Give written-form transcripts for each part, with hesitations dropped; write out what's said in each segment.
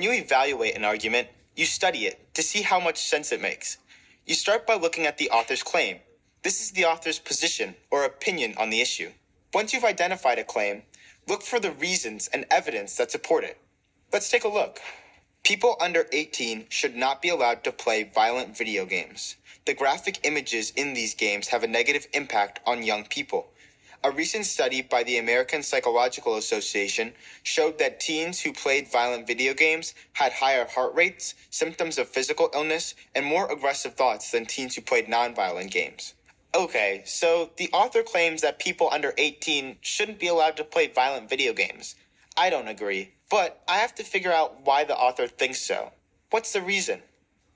When you evaluate an argument, you study it to see how much sense it makes. You start by looking at the author's claim. This is the author's position or opinion on the issue. Once you've identified a claim, look for the reasons and evidence that support it. Let's take a look. People under 18 should not be allowed to play violent video games. The graphic images in these games have a negative impact on young people. A recent study by the American Psychological Association showed that teens who played violent video games had higher heart rates, symptoms of physical illness, and more aggressive thoughts than teens who played non-violent games. Okay, so the author claims that people under 18 shouldn't be allowed to play violent video games. I don't agree, but I have to figure out why the author thinks so. What's the reason?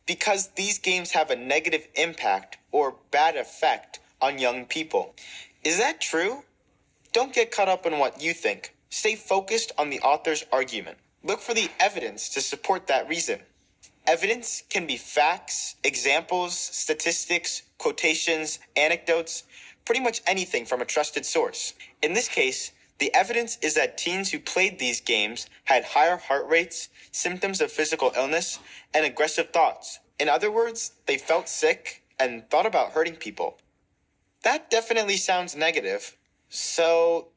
Because these games have a negative impact or bad effect on young people. Is that true? Don't get caught up in what you think. Stay focused on the author's argument. Look for the evidence to support that reason. Evidence can be facts, examples, statistics, quotations, anecdotes, pretty much anything from a trusted source. In this case, the evidence is that teens who played these games had higher heart rates, symptoms of physical illness, and aggressive thoughts. In other words, they felt sick and thought about hurting people. That definitely sounds negative. So,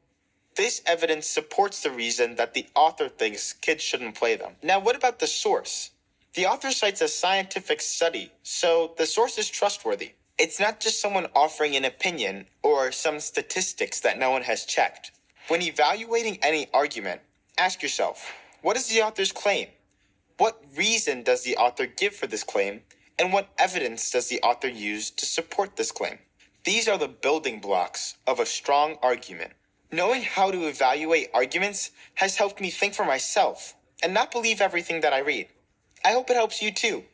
this evidence supports the reason that the author thinks kids shouldn't play them. Now, what about the source? The author cites a scientific study, so the source is trustworthy. It's not just someone offering an opinion or some statistics that no one has checked. When evaluating any argument, ask yourself, what is the author's claim? What reason does the author give for this claim? And what evidence does the author use to support this claim? These are the building blocks of a strong argument. Knowing how to evaluate arguments has helped me think for myself and not believe everything that I read. I hope it helps you too.